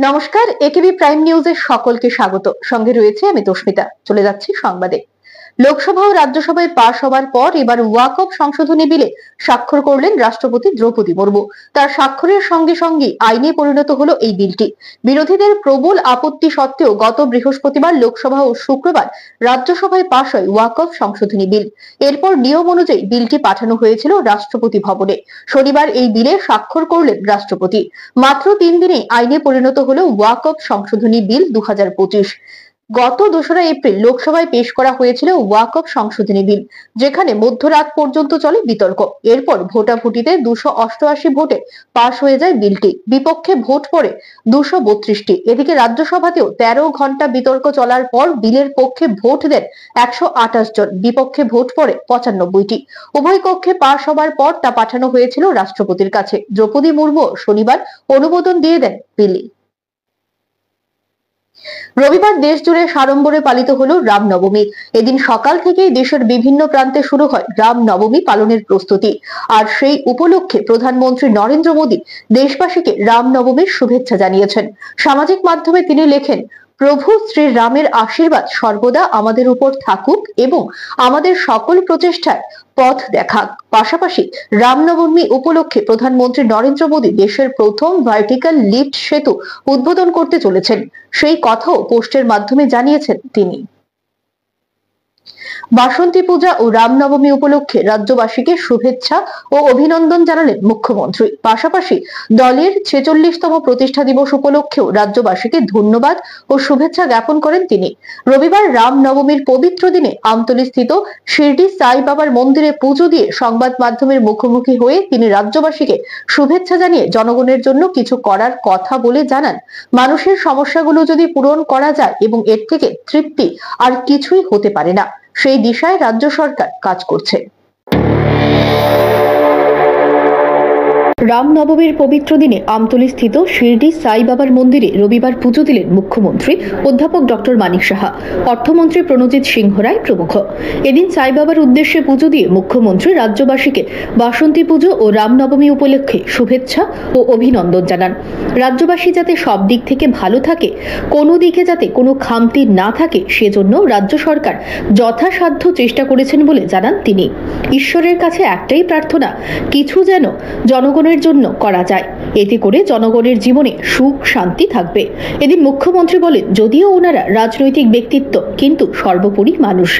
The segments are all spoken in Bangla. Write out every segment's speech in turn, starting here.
নমস্কার, একেবি প্রাইম নিউজের সকলকে স্বাগত। সঙ্গে রয়েছে আমি তস্মিতা। চলে যাচ্ছি সংবাদে। লোকসভা ও রাজ্যসভায় পাশ হওয়ার পর এবার ওয়াকফ সংশোধনী বিলে স্বাক্ষর করলেন রাষ্ট্রপতি দ্রৌপদী মুর্মু। তার স্বাক্ষরের সঙ্গে সঙ্গে আইনে পরিণত হলো এই বিলটি। বিরোধীদের প্রবল আপত্তি সত্ত্বেও গত বৃহস্পতিবার লোকসভা ও শুক্রবার রাজ্যসভায় পাশ হয় ওয়াকফ সংশোধনী বিল। এরপর নিয়ম অনুযায়ী বিলটি পাঠানো হয়েছিল রাষ্ট্রপতি ভবনে। শনিবার এই বিলে স্বাক্ষর করলেন রাষ্ট্রপতি। মাত্র 3 দিনে আইনে পরিণত হলো ওয়াকফ সংশোধনী বিল 2025। গত 2রা এপ্রিল লোকসভায় পেশ করা হয়েছিল ওয়াকফ সংশোধনী বিল, যেখানে মধ্যরাত পর্যন্ত চলে বিতর্ক। এরপর ভোটাভুটিতে 288 ভোটে পাশ হয়ে যায় বিলটি। বিপক্ষে ভোট পড়ে 232টি। এদিকে রাজ্যসভাতেও 13 ঘন্টা বিতর্ক চলার পর বিলের পক্ষে ভোট দেন 128 জন, বিপক্ষে ভোট পড়ে 95টি। উভয় কক্ষে পাশ হবার পর তা পাঠানো হয়েছিল রাষ্ট্রপতির কাছে। দ্রৌপদী মুর্মু শনিবার অনুমোদন দিয়ে দেন বিলে। রবিবার দেশ জুড়ে সাড়ম্বরে পালিত হলো রামনবমী। এদিন সকাল থেকেই দেশের বিভিন্ন প্রান্তে শুরু হয় রামনবমী পালনের প্রস্তুতি। আর সেই উপলক্ষে প্রধানমন্ত্রী নরেন্দ্র মোদী দেশবাসীকে রামনবমীর শুভেচ্ছা জানিয়েছেন। সামাজিক মাধ্যমে তিনি লেখেন, প্রভু শ্রী রামের আশীর্বাদ সর্বদা আমাদের উপর থাকুক এবং আমাদের সকল প্রচেষ্টার পথ দেখাক। পাশাপাশি রামনবমী উপলক্ষে প্রধানমন্ত্রী নরেন্দ্র মোদী দেশের প্রথম ভার্টিক্যাল লিফট সেতু উদ্বোধন করতে চলেছেন, সেই কথাও পোস্টের মাধ্যমে জানিয়েছেন তিনি। বাসন্তী পূজা ও রামনবমী উপলক্ষে রাজ্যবাসীকে শুভেচ্ছা ও অভিনন্দন জানালেন মুখ্যমন্ত্রী। পাশাপাশি দলের 46তম প্রতিষ্ঠা দিবস উপলক্ষেও রাজ্যবাসীকে ধন্যবাদ ও শুভেচ্ছা জ্ঞাপন করেন তিনি। রবিবার রামনবমীর পবিত্র দিনে আমতলী স্থিত শিরডি সাই বাবার মন্দিরে পুজো দিয়ে সংবাদ মাধ্যমের মুখোমুখি হয়ে তিনি রাজ্যবাসীকে শুভেচ্ছা জানিয়ে জনগণের জন্য কিছু করার কথা বলে জানান, মানুষের সমস্যাগুলো যদি পূরণ করা যায় এবং এর থেকে তৃপ্তি আর কিছুই হতে পারে না, সেই দিশায় রাজ্য সরকার কাজ করছে। রামনবমীর পবিত্র দিনে আমতলী স্থিত শিরডি সাই বাবার মন্দিরে রবিবার পুজো দিলেন মুখ্যমন্ত্রী অধ্যাপক ডক্টর মানিক সাহা, অর্থমন্ত্রী প্রণজিৎ সিংহ রায় প্রমুখ। এদিন সাই বাবার উদ্দেশ্যে পুজো দিয়ে মুখ্যমন্ত্রী রাজ্যবাসীকে বাসন্তী পুজো ও রামনবমী উপলক্ষে শুভেচ্ছা ও অভিনন্দন জানান। রাজ্যবাসী যাতে সব দিক থেকে ভালো থাকে, কোনো দিকে যাতে কোনো খামতি না থাকে, সেজন্য রাজ্য সরকার যথাসাধ্য চেষ্টা করেছেন বলে জানান তিনি। ঈশ্বরের কাছে একটাই প্রার্থনা, কিছু যেন জনগণের জন্য করা যায়, এতে করে জনগণের জীবনে সুখ শান্তি থাকবে। এদিন মুখ্যমন্ত্রী বলেন, যদিও ওনারা রাজনৈতিক ব্যক্তিত্ব, কিন্তু সর্বোপরি মানুষ।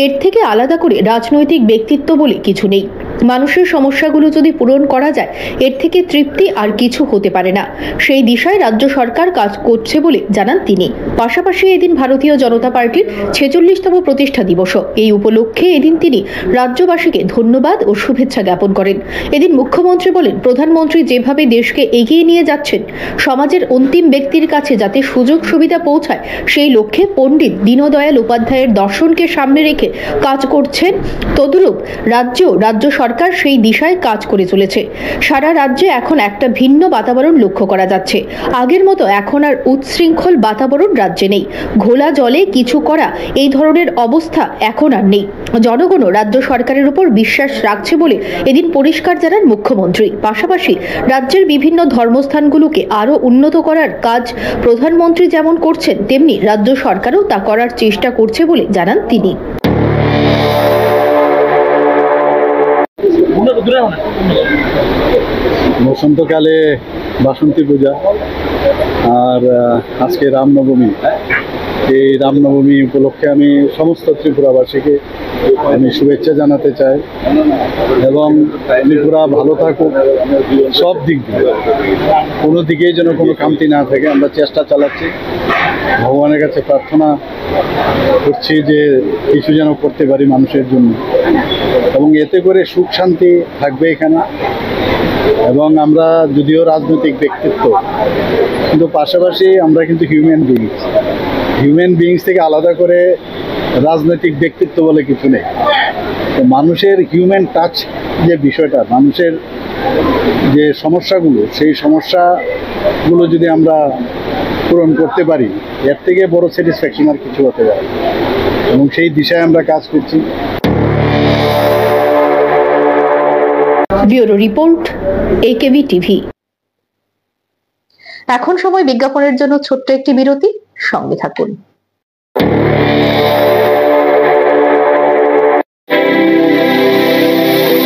এর থেকে আলাদা করে রাজনৈতিক ব্যক্তিত্ব বলে কিছু নেই। মানুষের সমস্যাগুলো যদি পূরণ করা যায়, এর থেকে তৃপ্তি আর কিছু হতে পারে না। সেই দিশায় রাজ্য সরকার কাজ করছে বলে জানান তিনি। পাশাপাশি এদিন ভারতীয় জনতা পার্টির 46তম প্রতিষ্ঠা দিবস। এই উপলক্ষে এদিন তিনি রাজ্যবাসীকে ধন্যবাদ ও শুভেচ্ছা জ্ঞাপন করেন। এদিন মুখ্যমন্ত্রী বলেন, প্রধানমন্ত্রী যেভাবে দেশকে এগিয়ে নিয়ে যাচ্ছেন, সমাজের অন্তিম ব্যক্তির কাছে যাতে সুযোগ সুবিধা পৌঁছায়, সেই লক্ষ্যে পণ্ডিত দীনদয়াল উপাধ্যায়ের দর্শনকে সামনে রেখে কাজ করছেন। তদ্রূপ রাজ্য সরকার সেই দিশায় কাজ করে চলেছে। সারা রাজ্যে এখন একটা ভিন্ন বাতাবরণ লক্ষ্য করা যাচ্ছে। আগের মতো এখন আর উচ্ছৃঙ্খল বাতাবরণ রাজ্যে নেই। ঘোলা জলে কিছু করা, এই ধরনের অবস্থা এখন আর নেই। জনগণও রাজ্য সরকারের উপর বিশ্বাস রাখছে বলে এদিন পরিষ্কার জানান মুখ্যমন্ত্রী। পাশাপাশি রাজ্যের বিভিন্ন ধর্মস্থানগুলোকে আরো উন্নত করার কাজ প্রধানমন্ত্রী যেমন করছেন, তেমনি রাজ্য সরকারও তা করার চেষ্টা করছে বলে জানান তিনি। বসন্তকালে বাসন্তী পূজা আর আজকে রামনবমী। এই রামনবমী উপলক্ষে আমি সমস্ত ত্রিপুরাবাসীকে আমি শুভেচ্ছা জানাতে চাই এবং ত্রিপুরা ভালো থাকুক সব দিক দিয়ে, কোনো দিকেই যেন কোনো খামতি না থাকে। আমরা চেষ্টা চালাচ্ছি, ভগবানের কাছে প্রার্থনা করছি যে কিছু যেন করতে পারি মানুষের জন্য, এবং এতে করে সুখ শান্তি থাকবে এখানে। এবং আমরা যদিও রাজনৈতিক ব্যক্তিত্ব, কিন্তু পাশাপাশি আমরা কিন্তু হিউম্যান বিইংস থেকে আলাদা করে রাজনৈতিক ব্যক্তিত্ব বলে কিছু নেই। তো মানুষের হিউম্যান টাচ যে বিষয়টা, মানুষের যে সমস্যাগুলো, সেই সমস্যাগুলো যদি আমরা পূরণ করতে পারি, এর থেকে বড় স্যাটিসফ্যাকশন আর কিছু হতে পারে, এবং সেই দিশায় আমরা কাজ করছি। Bureau report, AKB TV. এখন সময় বিজ্ঞাপনের জন্য ছোট্ট একটি বিরতি, সঙ্গে থাকুন।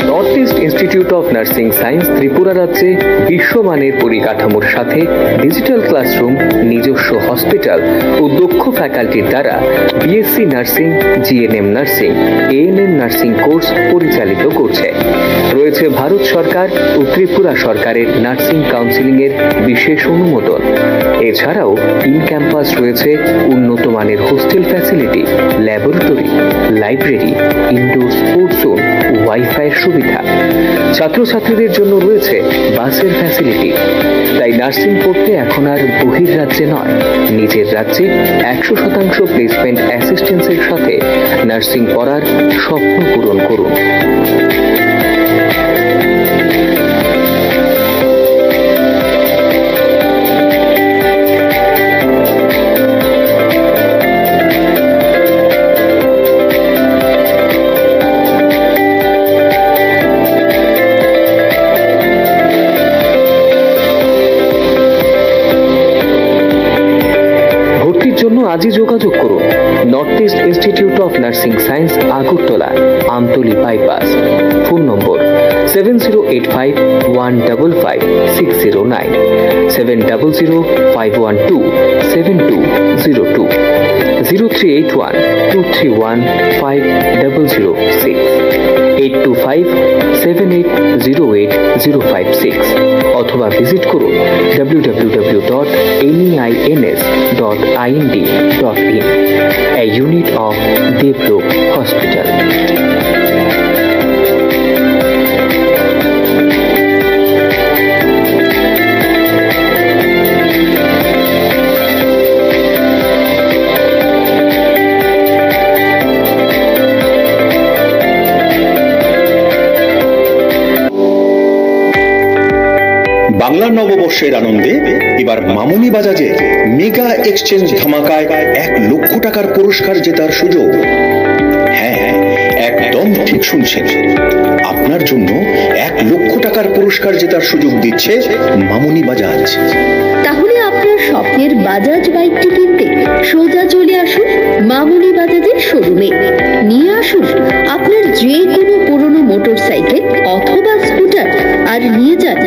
North East Institute of Nursing Science Tripura রাজ্যে বিশ্বমানের পরিকাঠামোর সাথে ডিজিটাল ক্লাসরুম, নিজস্ব হসপিটাল ও দক্ষ ফ্যাকাল্টির দ্বারা BSc nursing, GNM nursing, ANM nursing course পরিচালিত করছে। রয়েছে ভারত সরকার ও ত্রিপুরা সরকারের নার্সিং কাউন্সিলিং এর বিশেষ অনুমোদন। এছাড়াও ইন ক্যাম্পাস রয়েছে উন্নত মানের hostel facility, laboratory, library, indoor sports zone, wifi সুবিধা। ছাত্রছাত্রীদের জন্য রয়েছে বাসের ফ্যাসিলিটি। তাই নার্সিং পড়তে এখন আর বহির্রাজ্যে নয়, নিজের রাজ্যে 100% প্লেসমেন্ট অ্যাসিস্ট্যান্সের সাথে নার্সিং পড়ার স্বপ্ন পূরণ করুন। জন্য আজই যোগাযোগ করুন north East Institute of Nursing science, Agartala, Amtali bypass. Phone নম্বর 7085155609, 7005127202, 0381231506, 8257808056 অথবা ভিজিট করুন www.neins.ind.in, a unit of Devlook Hospital. Bangla নববর্ষের আনন্দে এবার মামুনি বাজাজে মেগা এক্সচেঞ্জ ধামাকায় 1 লক্ষ টাকার পুরস্কার জেতার সুযোগ। হ্যাঁ, একদম ঠিক শুনছেন, আপনার জন্য 1 লক্ষ টাকার পুরস্কার জেতার সুযোগ দিচ্ছে মামুনি বাজাজ। তাহলে আপনার স্বপ্নের বাজাজ বাইকটি কিনতে সোজা চলে আসুন মামুনি বাজাজের শোরুমে। নিয়ে আসুন আপনার যে কোনো পুরনো মোটরসাইকেল অথবা স্কুটার, আর নিয়ে যান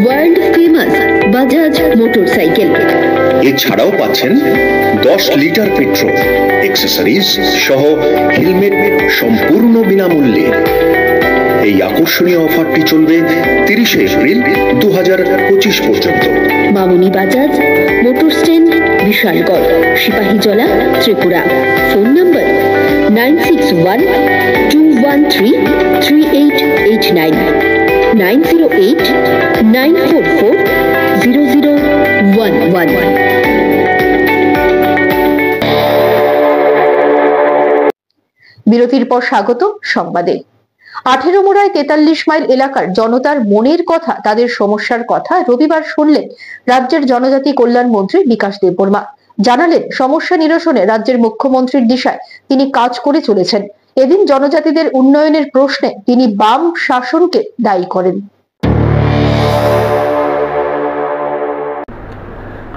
ওয়ার্ল্ড ফেমাস বাজাজ মোটরসাইকেল। এছাড়াও পাচ্ছেন 10 লিটার পেট্রোল, অ্যাক্সেসরিজ সহ হেলমেট সম্পূর্ণ বিনামূল্যে। এই আকর্ষণীয় অফারটি চলবে 30 এপ্রিল 2025 পর্যন্ত। Mamuni Bajaj, motor stand, Bishalgarh, Sepahijala, Tripura. Phone number 9612133889, 9089440011। বিরতির পর স্বাগত সংবাদে। 18 মোড়ায় 43 মাইল এলাকার জনতার মনের কথা, তাদের সমস্যার কথা রবিবার শুনলেন রাজ্যের জনজাতি কল্যাণ মন্ত্রী বিকাশ দেববর্মা। জানালেন সমস্যা নিরসনে রাজ্যের মুখ্যমন্ত্রীর দিশায় তিনি কাজ করে চলেছেন। এদিন জনজাতিদের উন্নয়নের প্রশ্নে তিনি বাম শাসনকে দায়ী করেন।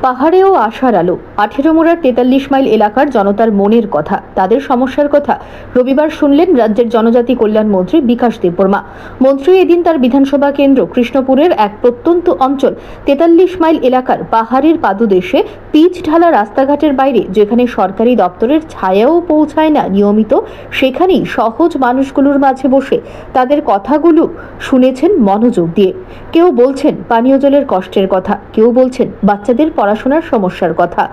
পাহাড়েও আশার আলো। 18 মোড়ার 43 মাইল এলাকার জনতার মনের কথা, তাদের সমস্যার কথা রবিবার শুনলেন রাজ্যের জনজাতি কল্যাণ মন্ত্রী বিকাশ দেববর্মা। মন্ত্রী এদিন তার বিধানসভা কেন্দ্র কৃষ্ণপুরের এক প্রত্যন্ত অঞ্চল 43 মাইল এলাকার পাহাড়ের পাদদেশে পিচ ঢালা রাস্তাঘাটের বাইরে, যেখানে সরকারি দপ্তরের ছায়াও পৌঁছায় না নিয়মিত, সেখানেই সহজ মানুষগুলোর মাঝে বসে তাদের কথাগুলো শুনেছেন মনোযোগ দিয়ে। কেউ বলছেন পানীয় জলের কষ্টের কথা, কেউ বলছেন বাচ্চাদের পড়াশোনার সমস্যার কথা,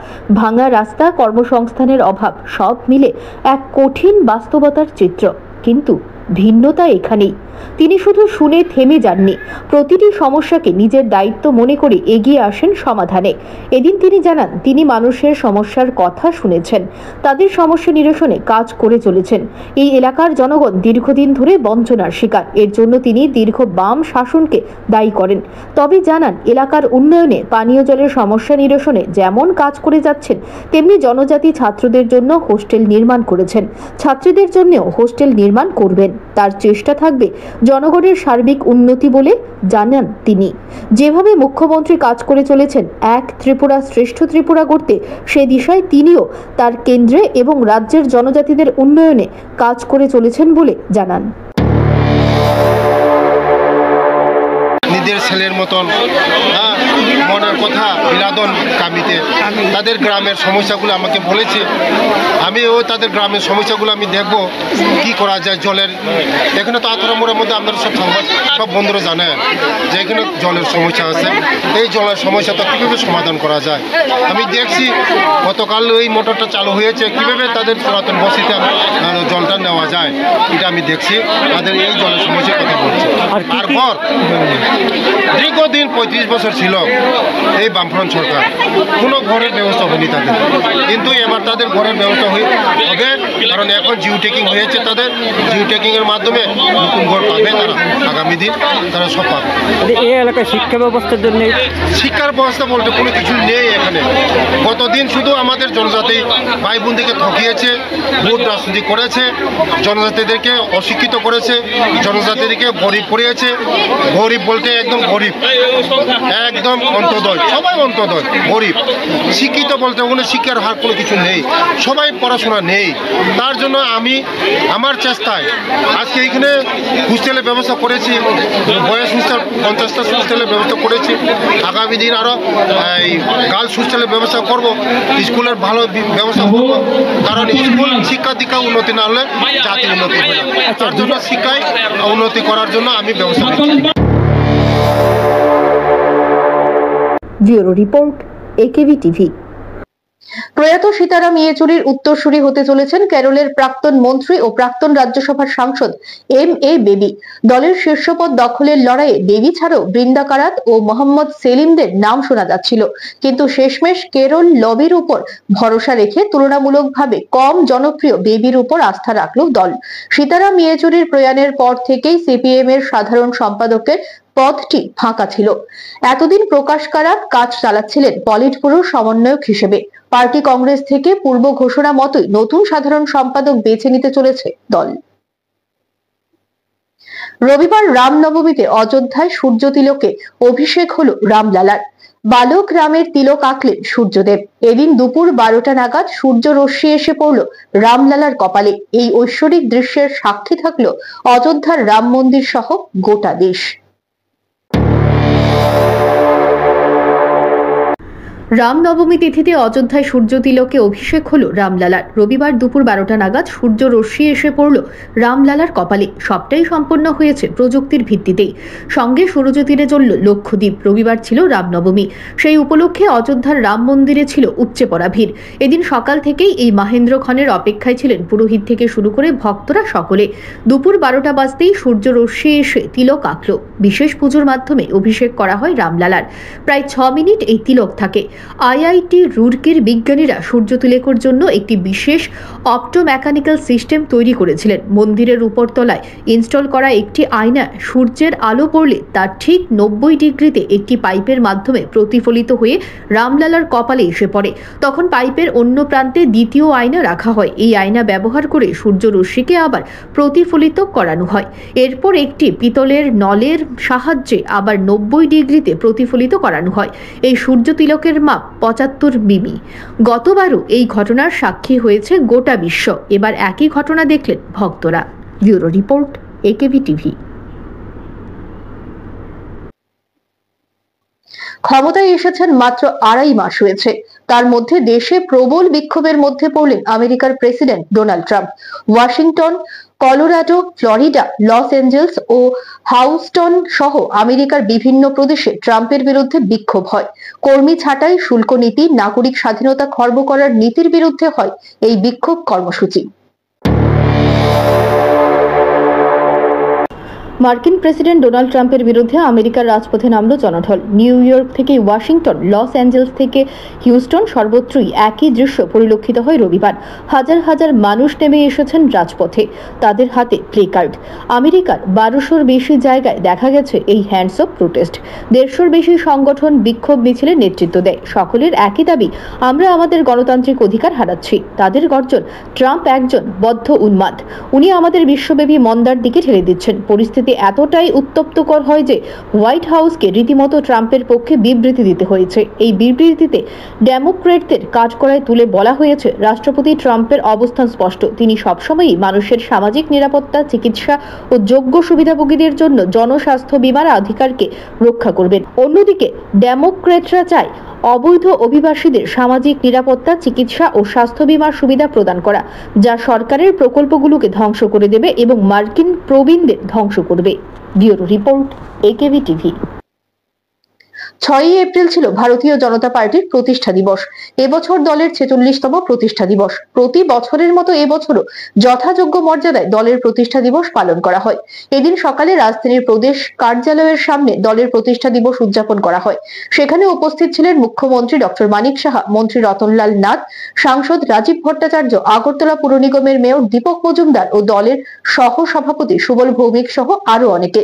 ভাঙা রাস্তা, কর্মসংস্থানের অভাব, সব মিলে এক কঠিন বাস্তবতার চিত্র। কিন্তু ভিন্নতা এখানেই, তিনি শুধু শুনে থেমে যাননি, প্রতিটি সমস্যাকে নিজের দায়িত্ব মনে করে এগিয়ে আসেন সমাধানে। এদিন তিনি জানান তিনি মানুষের সমস্যার কথা শুনেছেন, তাদের সমস্যা নিরসনে কাজ করে চলেছেন। এই এলাকার জনগণ দীর্ঘদিন ধরে বঞ্চনার শিকার, এর জন্য তিনি দীর্ঘ বাম শাসনকে দায়ী করেন। তবে জানান এলাকার উন্নয়নে, পানীয় জলের সমস্যা নিরসনে যেমন কাজ করে যাচ্ছেন, তেমনি জনজাতি ছাত্রদের জন্য হোস্টেল নির্মাণ করেছেন, ছাত্রীদের জন্যও হোস্টেল নির্মাণ করবেন। তার চেষ্টা থাকবে জনগণের সার্বিক উন্নতি বলে জানান তিনি। যেভাবে মুখ্যমন্ত্রী কাজ করে চলেছেন এক ত্রিপুরা শ্রেষ্ঠ ত্রিপুরা গড়তে, সে দিশায় তিনিও তার কেন্দ্রে এবং রাজ্যের জনজাতিদের উন্নয়নে কাজ করে চলেছেন বলে জানান। নিজের ছেলের মতন মনের কথা বিলাদন কামিতে তাদের গ্রামের সমস্যাগুলো আমাকে বলেছে। আমিও তাদের গ্রামের সমস্যাগুলো আমি দেখব কি করা যায়। জলের এখানে তো আতরামোড়ের মধ্যে আপনারা সব বন্ধুরা জানেন যে এখানে জলের সমস্যা আছে। এই জলের সমস্যাটা কীভাবে সমাধান করা যায় আমি দেখছি। গতকাল এই মোটরটা চালু হয়েছে, কীভাবে তাদের পুরাতন বসিতে জলটা নেওয়া যায় এটা আমি দেখছি। তাদের এই জলের সমস্যার কথা বলছে। আর ঘর দীর্ঘদিন 35 বছর ছিল এই বামফ্রন্ট সরকার, কোনো ঘরের ব্যবস্থা হয়নি তাদের, কিন্তু এবার তাদের ঘরের ব্যবস্থা হবে। কারণ এখন জিও টেকিং হয়েছে, তাদের জিও টেকিংয়ের মাধ্যমে নতুন ঘর পাবে তারা। আগামী দিন তারা সব পাবে। এই এলাকায় শিক্ষা ব্যবস্থার জন্য শিক্ষার ব্যবস্থা বলতে কোনো কিছু নেই এখানে। গতদিন শুধু আমাদের জনজাতি ভাই বোনদেরকে ঠকিয়েছে, ভোট রাজনীতি করেছে, জনজাতিদেরকে অশিক্ষিত করেছে, জনজাতিদেরকে গরিব করিয়েছে। গরিব বলতে একদম গরিব, একদম অন্তদয়, সবাই অন্তদয় গরিব। শিক্ষিত বলতে কোনো শিক্ষার হার কোনো কিছু নেই, সবাই পড়াশোনা নেই। তার জন্য আমি আমার চেষ্টায় আজকে এখানে হোস্টেলের ব্যবস্থা করেছি, বয়স হোস্টেল 50টা হোস্টেলের ব্যবস্থা করেছি। আগামী দিন আরও এই গার্লস হোস্টেলের ব্যবস্থা করব, স্কুলের ভালো ব্যবস্থা করব। কারণ স্কুল শিক্ষা দীক্ষা উন্নতি না হলে জাতি উন্নতি হবে না। তার জন্য শিক্ষায় উন্নতি করার জন্য আমি ব্যবস্থা করছি। Bureau report, AKV TV. প্রয়াত সীতারাম ইয়েচুরির উত্তরসূরি হতে চলেছেন কেরলের প্রাক্তন মন্ত্রী ও প্রাক্তন রাজ্যসভার সাংসদ এম.এ. বেবি। দলের শীর্ষপদ দখলের লড়াইয়ে বেবি ছাড়াও বৃন্দা কারাত ও মোহাম্মদ সেলিমদের নাম শোনা যাচ্ছিল, কিন্তু শেষমেশ কেরল লবির উপর ভরসা রেখে তুলনামূলকভাবে কম জনপ্রিয় বেবির উপর আস্থা রাখল দল। সীতারাম ইয়েচুরির প্রয়াণের পর থেকেই সিপিএম এর সাধারণ সম্পাদকের পদটি ফাঁকা ছিল। এতদিন প্রকাশ কারাত কাজ চালাচ্ছিলেন পলিট ব্যুরোর সমন্বয়ক হিসেবে। পার্টি কংগ্রেস থেকে পূর্ব ঘোষণা মতোই নতুন সাধারণ সম্পাদক বেছে নিতে চলেছে দল। রবিবার রামনবমীতে অযোধ্যায় সূর্য তিলকে অভিষেক হলো রামলালার। বালক রামের তিলক আঁকলেন সূর্যদেব। এদিন দুপুর 12টা নাগাদ সূর্য রশ্মি এসে পড়ল রামলালার কপালে। এই ঐশ্বরিক দৃশ্যের সাক্ষী থাকলো অযোধ্যার রাম মন্দির সহ গোটা দেশ। রামনবমী তিথিতে অযোধ্যায় সূর্য তিলকে অভিষেক হলো রামলালার। রবিবার দুপুর 12টা নাগাদ সূর্য রশ্মি এসে পড়ল রামলালার কপালে। সবটাই সম্পন্ন হয়েছে প্রযুক্তির ভিত্তিতেই। সঙ্গে সূর্য তীরে জ্বলল লক্ষদ্বীপ। রবিবার ছিল রামনবমী, সেই উপলক্ষে অযোধ্যার রাম মন্দিরে ছিল উপচে পড়া ভিড়। এদিন সকাল থেকেই এই মাহেন্দ্রক্ষণের অপেক্ষায় ছিলেন পুরোহিত থেকে শুরু করে ভক্তরা সকলে। দুপুর 12টা বাজতেই সূর্য রশ্মি এসে তিলক আঁকল। বিশেষ পুজোর মাধ্যমে অভিষেক করা হয় রামলালার। প্রায় 6 মিনিট এই তিলক থাকে। আইআইটি রুরকির বিজ্ঞানীরা সূর্য তিলকের জন্য একটি বিশেষ অপটোমেকানিক্যাল সিস্টেম তৈরি করেছিলেন। মন্দিরের উপরতলায় ইনস্টল করা একটি আয়না সূর্যের আলো পড়লে তার ঠিক 90 ডিগ্রিতে একটি পাইপের মাধ্যমে প্রতিফলিত হয়ে রামলালার কপালে এসে পড়ে। তখন পাইপের অন্য প্রান্তে দ্বিতীয় আয়না রাখা হয়। এই আয়না ব্যবহার করে সূর্য রশ্মিকে আবার প্রতিফলিত করানো হয়। এরপর একটি পিতলের নলের সাহায্যে আবার 90 ডিগ্রিতে প্রতিফলিত করানো হয়। এই সূর্য তিলকের মাপ 75 মিমি। গতবারও এই ঘটনার সাক্ষী হয়েছে গোটা বিশ্ব। এবার একই ঘটনা দেখলেন ভক্তরা। Bureau report, AKV TV. ক্ষমতায় এসেছেন মাত্র 2.5 মাস হয়েছে। তার মধ্যে দেশে প্রবল বিক্ষোভের মধ্যে পড়লেন আমেরিকার president Donald Trump. Washington, Colorado, Florida, Los Angeles ও হাউস্টন সহ আমেরিকার বিভিন্ন প্রদেশে ট্রাম্পের বিরুদ্ধে বিক্ষোভ হয়। কর্মী ছাঁটাই, শুল্ক নীতি, নাগরিক স্বাধীনতা খর্ব করার নীতির বিরুদ্ধে হয় এই বিক্ষোভ কর্মসূচি। মার্কিন প্রেসিডেন্ট ডোনাল্ড ট্রাম্পের বিরুদ্ধে আমেরিকার রাজপথে নামল জনঢল। নিউ ইয়র্ক থেকে ওয়াশিংটন, লস অ্যাঞ্জেলস থেকে হিউস্টন, সর্বত্রই একই দৃশ্য পরিলক্ষিত হয় রবিবার। হাজার হাজার মানুষ নেমে এসেছেন রাজপথে, তাদের হাতে প্লেকার্ড। আমেরিকার 1200-র বেশি জায়গায় দেখা গেছে এই হ্যান্ডস অফ প্রোটেস্ট। 150-র বেশি সংগঠন বিক্ষোভ মিছিলে নেতৃত্ব দেয়। সকলের একই দাবি, আমরা আমাদের গণতান্ত্রিক অধিকার হারাচ্ছি। তাদের গর্জন, ট্রাম্প একজন বদ্ধ উন্মাদ, উনি আমাদের বিশ্বব্যাপী মন্দার দিকে ঠেলে দিচ্ছেন। পরিস্থিতি এতটাই উত্তপ্তকর হয় যে হোয়াইট হাউসকে রীতিমতো ট্রাম্পের পক্ষে বিবৃতি দিতে হয়েছে। এই বিবৃতিতে ডেমোক্র্যাটদের কাঠগড়ায় তুলে বলা হয়েছে, রাষ্ট্রপতি ট্রাম্পের অবস্থান স্পষ্ট। তিনি সবসময়ই মানুষের সামাজিক নিরাপত্তা, চিকিৎসা ও যোগ্য সুবিধাভোগীদের জন্য জনস্বাস্থ্য বীমার অধিকারকে রক্ষা করবেন। অন্যদিকে ডেমোক্র্যাটরা চায় অবৈধ অভিবাসীদের সামাজিক নিরাপত্তা, চিকিৎসা ও স্বাস্থ্য বীমার সুবিধা প্রদান করা, যা সরকারের প্রকল্পগুলোকে ধ্বংস করে দেবে এবং মার্কিন প্রবীণদের ধ্বংস করবে। Bureau report, AKB TV. 6 April ছিল ভারতীয় জনতা পার্টির প্রতিষ্ঠা দিবস। এবছর দলের 46তম প্রতিষ্ঠা দিবস। প্রতি বছরের মতো এবছরও যথাযোগ্য মর্যাদায় দলের প্রতিষ্ঠা দিবস পালন করা হয়। এদিন সকালে রাজধানীর প্রদেশ কার্যালয়ের সামনে দলের প্রতিষ্ঠা দিবস উদযাপন করা হয়। সেখানে উপস্থিত ছিলেন মুখ্যমন্ত্রী ডক্টর মানিক সাহা, মন্ত্রী রতনলাল নাথ, সাংসদ রাজীব ভট্টাচার্য, আগরতলা পুর নিগমের মেয়র দীপক মজুমদার ও দলের সহ সভাপতি সুবল ভৌমিক সহ আরো অনেকে।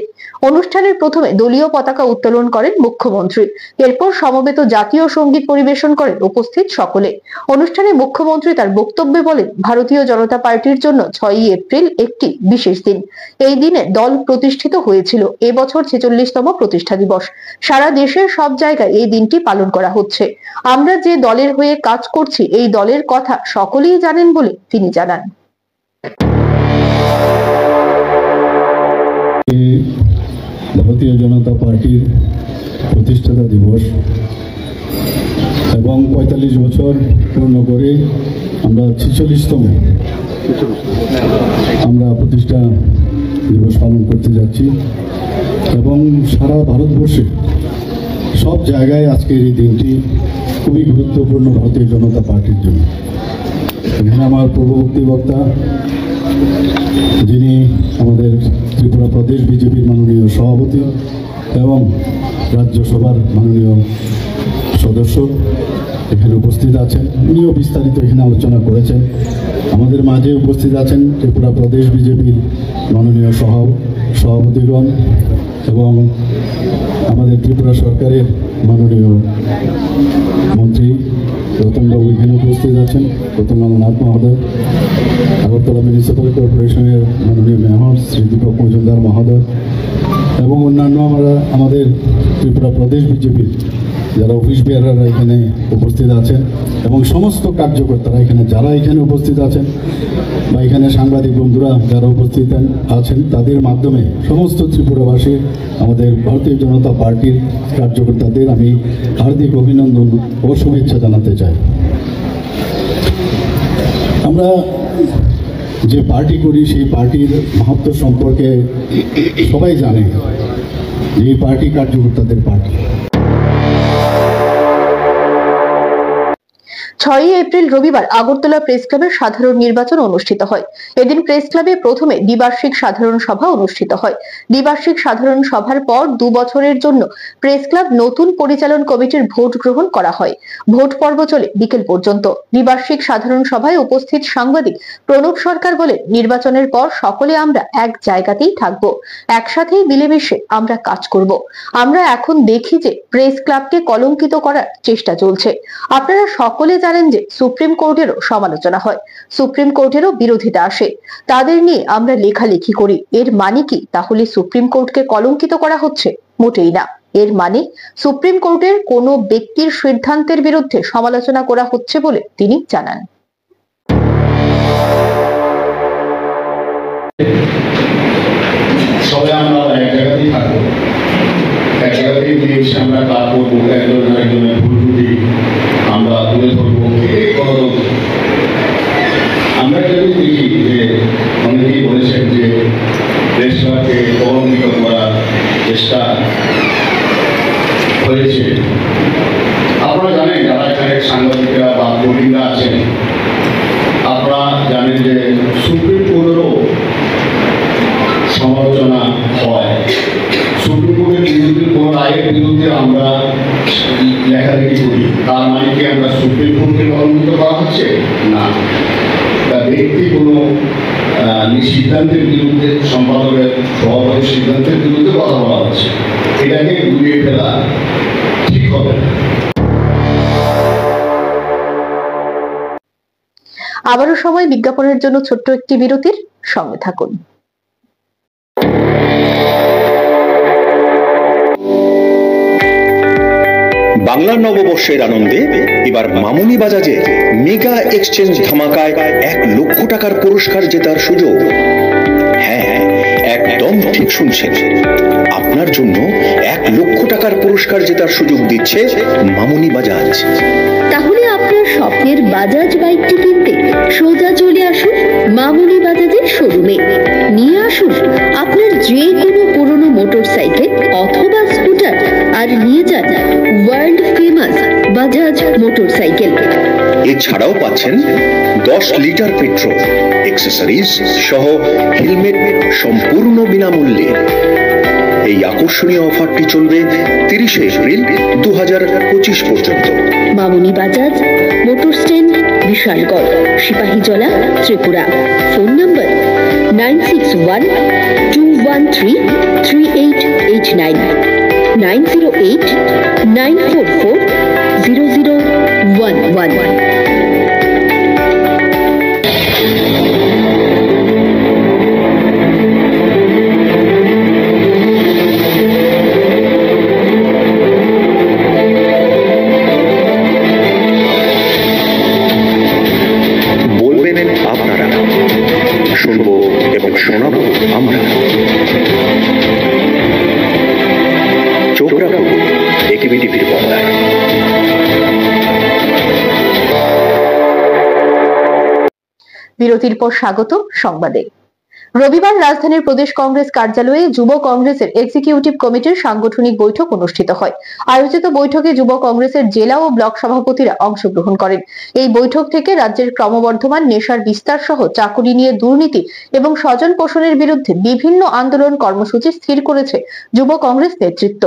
অনুষ্ঠানের প্রথমে দলীয় পতাকা উত্তোলন করেন মুখ্যমন্ত্রী। এরপর সমবেত জাতীয় সঙ্গীত পরিবেশন করেন উপস্থিত সকলে। অনুষ্ঠানে মুখ্যমন্ত্রী তার বক্তব্যে বলেন, ভারতীয় জনতা পার্টির জন্য 6 এপ্রিল একটি বিশেষ দিন। এই দিনে দল প্রতিষ্ঠিত হয়েছিল। এবছর 46তম প্রতিষ্ঠা দিবস। সারা দেশের সব জায়গায় এই দিনটি পালন করা হচ্ছে। আমরা যে দলের হয়ে কাজ করছি, এই দলের কথা সকলেই জানেন বলে তিনি জানান। ভারতীয় জনতা পার্টির প্রতিষ্ঠাতা দিবস এবং 45 বছর পূর্ণ করে আমরা 46তম প্রতিষ্ঠা দিবস পালন করতে যাচ্ছি এবং সারা ভারতবর্ষে সব জায়গায় আজকের এই দিনটি খুবই গুরুত্বপূর্ণ ভারতীয় জনতা পার্টির জন্য। এখানে আমার পূর্ববর্তী বক্তা, যিনি আমাদের ত্রিপুরা প্রদেশ বিজেপির মাননীয় সভাপতি এবং রাজ্যসভার মাননীয় সদস্য এখানে উপস্থিত আছেন, উনিও বিস্তারিত এখানে আলোচনা করেছেন। আমাদের মাঝে উপস্থিত আছেন ত্রিপুরা প্রদেশ বিজেপির মাননীয় সভাপতিগণ এবং আমাদের ত্রিপুরা সরকারের মাননীয় মন্ত্রী রতনবাবু এখানে উপস্থিত আছেন, রতনলাল নাথ মহোদয়, আগরতলা মিউনিসিপ্যাল কর্পোরেশনের মাননীয় মেয়র শ্রী দীপক মজুমদার মহোদয় এবং অন্যান্য আমাদের ত্রিপুরা প্রদেশ বিজেপির যারা অফিস বেয়ারাররা এখানে উপস্থিত আছেন এবং সমস্ত কার্যকর্তারা যারা এখানে উপস্থিত আছেন বা এখানে সাংবাদিক বন্ধুরা যারা উপস্থিত আছেন, তাদের মাধ্যমে সমস্ত ত্রিপুরাবাসী, আমাদের ভারতীয় জনতা পার্টির কার্যকর্তাদের আমি হার্দিক অভিনন্দন ও শুভেচ্ছা জানাতে চাই। আমরা যে পার্টি করি সেই পার্টির মাহাত্ম্য সম্পর্কে সবাই জানে। এই পার্টি কার্যকর্তাদের পার্টি। 6 এপ্রিল রবিবার আগরতলা প্রেস ক্লাবের সাধারণ নির্বাচন অনুষ্ঠিত হয়। এদিন প্রেস ক্লাবে প্রথমে দ্বিবার্ষিক সাধারণ সভা অনুষ্ঠিত হয়। দ্বিবার্ষিক সাধারণ সভার পর 2 বছরের জন্য প্রেস ক্লাব নতুন পরিচালন কমিটির ভোট গ্রহণ করা হয়। ভোট পর্ব চলে বিকেল পর্যন্ত। দ্বিবার্ষিক সাধারণ সভায় উপস্থিত সাংবাদিক প্রণব সরকার বলেন, নির্বাচনের পর সকলে আমরা এক জায়গাতেই থাকব, একসাথেই মিলেমিশে আমরা কাজ করব। আমরা এখন দেখি যে প্রেস ক্লাবকে কলঙ্কিত করার চেষ্টা চলছে। আপনারা সকলে জানেন যে সুপ্রিম কোর্টেরও সমালোচনা হয়, সুপ্রিম কোর্টেরও বিরোধিতা আসে, তাদের নিয়ে আমরা লেখালেখি করি। এর মানে কি তাহলে সুপ্রিম কোর্টকে কলঙ্কিত করা হচ্ছে? মোটেই না। এর মানে সুপ্রিম কোর্টের কোনো ব্যক্তির সিদ্ধান্তের বিরুদ্ধে সমালোচনা করা হচ্ছে বলে তিনি জানান। সবাই আমরা এক জায়গাতেই থাকবো, এক জায়গাতেই মিলেমিশে আমরা কাজ করবো, একজনের ভুল ত্রুটি আমরা তুলে ধরবো। আমরা যদি দেখি যে অনেকেই বলেছেন যে দেশটাকে কলঙ্কিত করার চেষ্টা হয়েছে। আপনারা জানেন, যারা এখানে সাংবাদিকরা বা কর্মীরা আছেন, আপনারা জানেন যে সুপ্রিম কোর্টেরও সমালোচনা হয়। যে আমরা লেখালেখি করি তার মানে কি আমরা সুপ্রিম কোর্টকে লঙ্ঘিত করা হচ্ছে না, তা ব্যক্তি কোনো সিদ্ধান্তের বিরুদ্ধে সম্পাদকের সভাপতির সিদ্ধান্তের বিরুদ্ধে কথা বলা হচ্ছে, এটাকে গুলিয়ে ফেলা ঠিক হবে না। আবারও সময় বিজ্ঞাপনের জন্য ছোট্ট একটি বিরতির, সঙ্গে থাকুন। বাংলার নববর্ষের আনন্দে এবার মামুনি বাজাজে মেগা এক্সচেঞ্জ ধামাকায় 1 লক্ষ টাকার পুরস্কার জেতার সুযোগ। হ্যাঁ, একদম ঠিক শুনছেন, আপনার জন্য 1 লক্ষ টাকার পুরস্কার জেতার সুযোগ দিচ্ছে মামুনি বাজাজ। তাহলে আপনার স্বপ্নের বাজাজ বাইকটি কিনতে সোজা চলে আসুন মামুনি বাজাজের শোরুমে। নিয়ে আসুন আপনার যে কোনো পুরনো মোটরসাইকেল অথবা স্কুটার, আর নিয়ে যান ওয়ার্ল্ড ফেমাস বাজাজ মোটরসাইকেল। এছাড়াও পাচ্ছেন 10 লিটার পেট্রোল, অ্যাক্সেসরিজ সহ হেলমেট সম্পূর্ণ বিনামূল্যে। এই আকর্ষণীয় অফারটি চলবে 30 এপ্রিল 2025 পর্যন্ত। Mamuni Bajaj, motor stand, Bishalgarh, Sepahijala, Tripura. Phone number 9612133889, 9089440011। আপনারা শুনবো এবং শোনাবো আমরা। চোখ রাখুন একেবি টিভির পর্দায়। বিরতির পর স্বাগত সংবাদে। রবিবার রাজধানীর প্রদেশ কংগ্রেস কার্যালয়ে যুব কংগ্রেসের এক্সিকিউটিভ কমিটির সাংগঠনিক বৈঠক অনুষ্ঠিত হয়। আয়োজিত বৈঠকে যুব কংগ্রেসের জেলা ও ব্লক সভাপতিরা অংশগ্রহণ করেন। এই বৈঠক থেকে রাজ্যের ক্রমবর্ধমান নেশার বিস্তার সহ চাকুরি নিয়ে দুর্নীতি এবং স্বজন পোষণের বিরুদ্ধে বিভিন্ন আন্দোলন কর্মসূচি স্থির করেছে যুব কংগ্রেস নেতৃত্ব।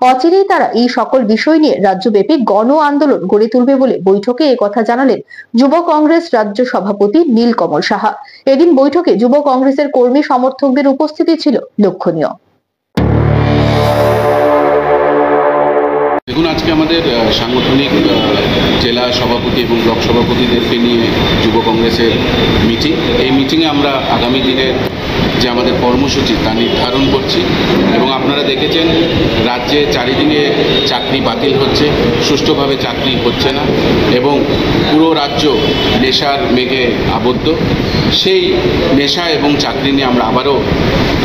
অচিরেই তারা এই সকল বিষয় নিয়ে রাজ্যব্যাপী গণ আন্দোলন গড়ে তুলবে বলে বৈঠকে একথা জানালেন যুব কংগ্রেস রাজ্য সভাপতি নীলকমল সাহা। এদিন বৈঠকে যুব কংগ্রেসের কর্মী সমর্থকদের উপস্থিতি ছিল লক্ষণীয়। দেখুন, আজকে আমাদের সাংগঠনিক জেলা সভাপতি এবং ব্লক সভাপতিদেরকে নিয়ে যুব কংগ্রেসের মিটিং। এই মিটিংয়ে আমরা আগামী দিনের যে আমাদের কর্মসূচি তা নির্ধারণ করছি। এবং আপনারা দেখেছেন রাজ্যে চারিদিকে চাকরি বাতিল হচ্ছে, সুষ্ঠুভাবে চাকরি হচ্ছে না এবং পুরো রাজ্য নেশার মেঘে আবদ্ধ। সেই নেশা এবং চাকরি নিয়ে আমরা আবারও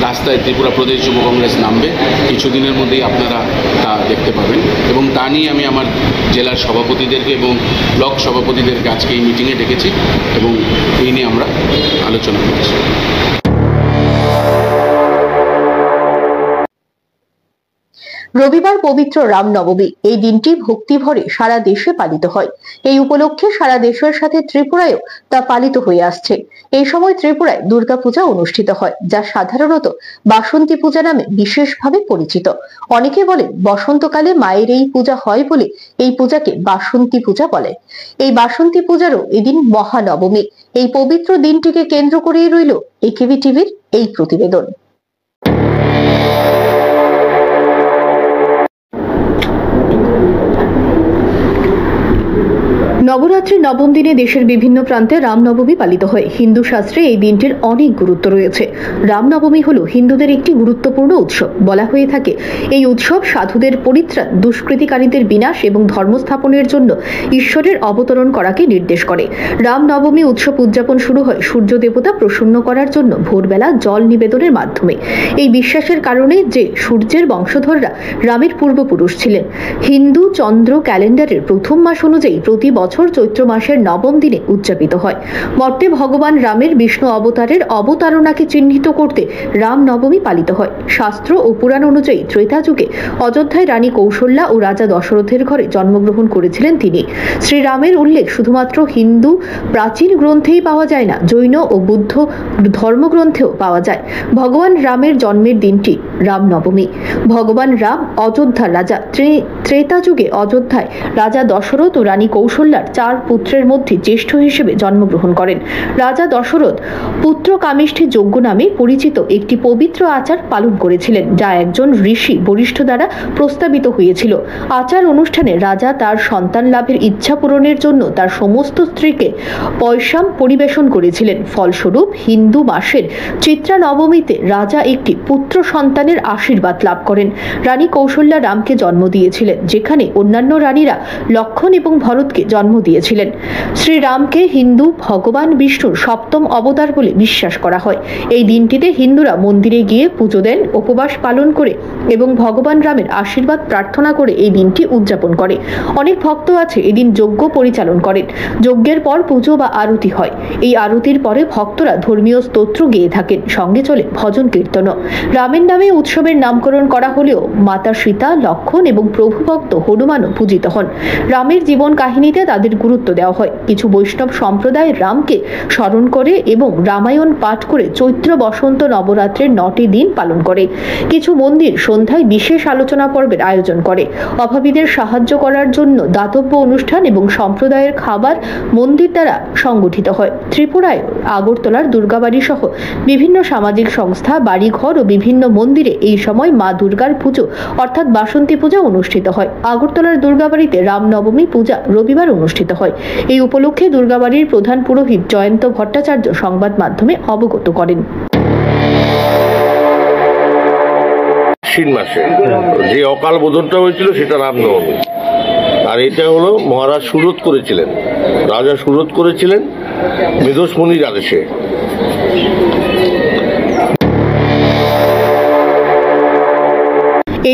রাস্তায় ত্রিপুরা প্রদেশ যুব কংগ্রেস নামবে। কিছুদিনের মধ্যেই আপনারা তা দেখতে পাবেন এবং তা নিয়ে আমি আমার জেলার সভাপতিদেরকে এবং ব্লক সভাপতিদেরকে আজকে এই মিটিংয়ে ডেকেছি এবং এই নিয়ে আমরা আলোচনা করছি। রবিবার পবিত্র রামনবমী। এই দিনটি ভক্তি ভরে সারা দেশে পালিত হয়। এই উপলক্ষে সারা দেশের সাথে ত্রিপুরায়ও তা পালিত হয়ে আসছে। এই সময় ত্রিপুরায় দুর্গাপূজা অনুষ্ঠিত হয়, যা সাধারণত বাসন্তী পূজা নামে বিশেষভাবে পরিচিত। অনেকে বলেন বসন্তকালে মায়ের এই পূজা হয় বলে এই পূজাকে বাসন্তী পূজা বলে। এই বাসন্তী পূজারও এদিন মহানবমী। এই পবিত্র দিনটিকে কেন্দ্র করেই রইল একেবি টিভির এই প্রতিবেদন। নবরাত্রির নবম দিনে দেশের বিভিন্ন প্রান্তে রামনবমী পালিত হয়। হিন্দু শাস্ত্রে এই দিনটির অনেক গুরুত্ব রয়েছে। রামনবমী হলো হিন্দুদের একটি গুরুত্বপূর্ণ উৎসব। বলা হয়ে থাকে এই উৎসব সাধুদের পরিত্রাণ, দুষ্কৃতিকারীদের বিনাশ এবং ধর্ম স্থাপনের জন্য ঈশ্বরের অবতরণ করাকে নির্দেশ করে। রামনবমী উৎসব উদযাপন শুরু হয় সূর্য দেবতা প্রসন্ন করার জন্য ভোরবেলা জল নিবেদনের মাধ্যমে। এই বিশ্বাসের কারণে যে সূর্যের বংশধররা রামের পূর্বপুরুষ ছিলেন। হিন্দু চন্দ্র ক্যালেন্ডারের প্রথম মাস অনুযায়ী প্রতি বছর চৈত্র মাসের নবম দিনে উদযাপিত হয়। মর্তে ভগবান রামের বিষ্ণু অবতারের অবতারণাকে চিহ্নিত করতে রামনবমী পালিত হয়। শাস্ত্র ও পুরাণ অনুযায়ী ত্রেতা যুগে অযোধ্যায় রানী কৌশল্যা ও রাজা দশরথের ঘরে জন্মগ্রহণ করেছিলেন তিনি। শ্রীরামের উল্লেখ শুধুমাত্র হিন্দু প্রাচীন গ্রন্থেই পাওয়া যায় না, জৈন ও বুদ্ধ ধর্মগ্রন্থেও পাওয়া যায়। ভগবান রামের জন্মের দিনটি রামনবমী। ভগবান রাম অযোধ্যার রাজা। ত্রেতা যুগে অযোধ্যায় রাজা দশরথ ও রানী কৌশল্যার 4 পুত্রের মধ্যে জ্যেষ্ঠ হিসেবে জন্মগ্রহণ করেন। রাজা দশরথ পুত্র কামিষ্ঠী যজ্ঞ নামে পরিচিত একটি পবিত্র আচার পালন করেছিলেন, যা একজন ঋষি বরিষ্ঠ দ্বারা প্রস্তাবিত হয়েছিল। আচার অনুষ্ঠানে রাজা তার সন্তান লাভের ইচ্ছা পূরণের জন্য তার সমস্ত স্ত্রীকে পয়সাম পরিবেশন করেছিলেন। ফলস্বরূপ হিন্দু মাসের চিত্রা নবমীতে রাজা একটি পুত্র সন্তানের আশীর্বাদ লাভ করেন। রানী কৌশল্যা রামকে জন্ম দিয়েছিলেন, যেখানে অন্যান্য রানীরা লক্ষণ এবং ভরতকে জন্ম দিয়েছিলেন। শ্রীরামকে হিন্দু ভগবান বিষ্ণুর 7ম অবতার বলে বিশ্বাস করা হয়। এই দিনটিতে হিন্দুরা মন্দিরে গিয়ে পুজো দেন, উপবাস পালন করে এবং ভগবান রামের আশীর্বাদ প্রার্থনা করে এই দিনটি উদযাপন করে। অনেক ভক্ত আছে এদিন যজ্ঞ পরিচালন করেন। যজ্ঞের পর পুজো বা আরতি হয়। এই আরতির পরে ভক্তরা ধর্মীয় স্তোত্র গেয়ে থাকেন, সঙ্গে চলে ভজন কীর্তনও। রামের নামে উৎসবের নামকরণ করা হলেও মাতা সীতা, লক্ষণ এবং প্রভু ভক্ত হনুমানও পূজিত হন। রামের জীবন কাহিনীতে তাদের গুরুত্ব দেওয়া হয়। কিছু বৈষ্ণব সম্প্রদায় রামকে স্মরণ করে এবং রামায়ণ পাঠ করে চৈত্র বসন্ত নবরাত্রির 9টি দিন পালন করে। কিছু মন্দির সন্ধ্যায় বিশেষ আলোচনা পর্বের আয়োজন করে। অভাবীদের সাহায্য করার জন্য দাতব্য অনুষ্ঠান এবং সম্প্রদায়ের খাবার মন্দির দ্বারা সংগঠিত হয়। ত্রিপুরায় আগরতলার দুর্গাবাড়ি সহ বিভিন্ন সামাজিক সংস্থা, বাড়িঘর ও বিভিন্ন মন্দিরে এই সময় মা দুর্গার পুজো অর্থাৎ বাসন্তী পূজা অনুষ্ঠিত হয়। আগরতলার দুর্গাবাড়িতে রামনবমী পূজা রবিবার অনুষ্ঠিত হয়। এই উপলক্ষে দুর্গাবাড়ির প্রধান পুরোহিত জয়ন্ত ভট্টাচার্য সংবাদ মাধ্যমে অবগত করেন। আশ্বিন মাসে যে অকাল বোধনটা হয়েছিল সেটা রামনবমী, আর এটা হলো মহারাজ সুরত করেছিলেন, রাজা সুরত করেছিলেন মেধস মুনির আদেশে।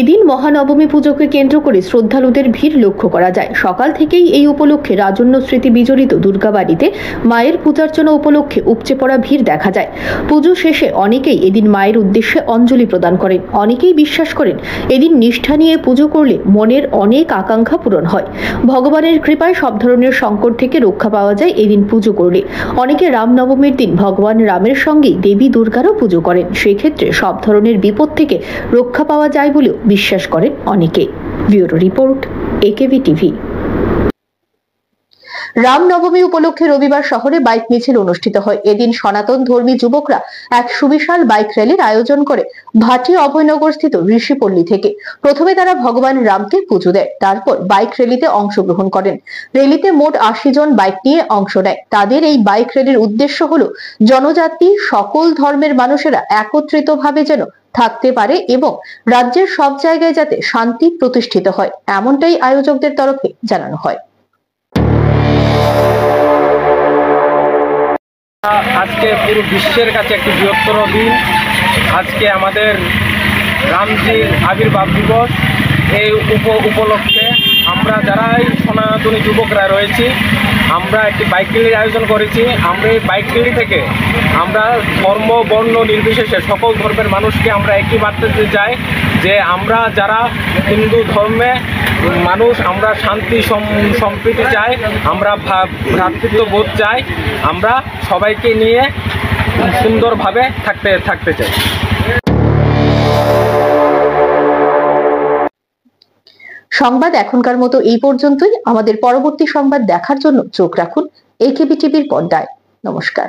এদিন মহানবমী পুজোকে কেন্দ্র করে শ্রদ্ধালুদের ভিড় লক্ষ্য করা যায়। সকাল থেকেই এই উপলক্ষে রাজন্য স্মৃতি বিজড়িত দুর্গাবাড়িতে মায়ের পূজার্চনা উপলক্ষে উপচে পড়া ভিড় দেখা যায়। পুজো শেষে অনেকেই এদিন মায়ের উদ্দেশ্যে অঞ্জলি প্রদান করেন। অনেকেই বিশ্বাস করেন এদিন নিষ্ঠা নিয়ে পুজো করলে মনের অনেক আকাঙ্ক্ষা পূরণ হয়। ভগবানের কৃপায় সব ধরনের সংকট থেকে রক্ষা পাওয়া যায় এদিন পুজো করলে। অনেকে রামনবমীর দিন ভগবান রামের সঙ্গে দেবী দুর্গারও পুজো করেন। সেক্ষেত্রে সব ধরনের বিপদ থেকে রক্ষা পাওয়া যায় বলেও বিশ্বাস করেন অনেকে। Bureau report, AKV TV. Ramnavami উপলক্ষে রবিবার শহরে বাইক মিছিল অনুষ্ঠিত হয়। এদিন সনাতন ধর্মী যুবকরা এক সুবিশাল বাইক র্যালির আয়োজন করে ভাটি অভয়নগর স্থিত ঋষিপল্লী থেকে। প্রথমে তারা ভগবান রামকে পুজো দেয়, তারপর বাইক র্যালিতে অংশগ্রহণ করেন। র্যালিতে মোট 80 জন বাইক নিয়ে অংশ নেয়। তাদের এই বাইক র্যালির উদ্দেশ্য হলো জনজাতি সকল ধর্মের মানুষেরা একত্রিতভাবে যেন থাকতে পারে এবং রাজ্যের সব জায়গায় যাতে শান্তি প্রতিষ্ঠিত হয়, এমনটাই আয়োজকদের তরফে জানানো হয়। আজকে পুরো বিশ্বের কাছে একটি বৃহত্তর দিন। আজকে আমাদের রামজির আবির্ভাব দিবস। এই উপলক্ষে আমরা যারাই সনাতনী যুবকরা রয়েছি, আমরা একটি বাইক র্যালির আয়োজন করেছি। আমরা এই বাইক র্যালি থেকে আমরা ধর্ম বর্ণ নির্বিশেষে সকল ধর্মের মানুষকে আমরা একই বার্তা দিতে চাই যে আমরা যারা হিন্দু ধর্মে মানুষ, আমরা শান্তি সম্প্রীতি চাই, আমরা ভ্রাতৃত্ববোধ চাই, আমরা সবাইকে নিয়ে সুন্দরভাবে থাকতে চাই। সংবাদ এখনকার মতো এই পর্যন্তই। আমাদের পরবর্তী সংবাদ দেখার জন্য চোখ রাখুন একেবি টিভির পর্দায়। নমস্কার।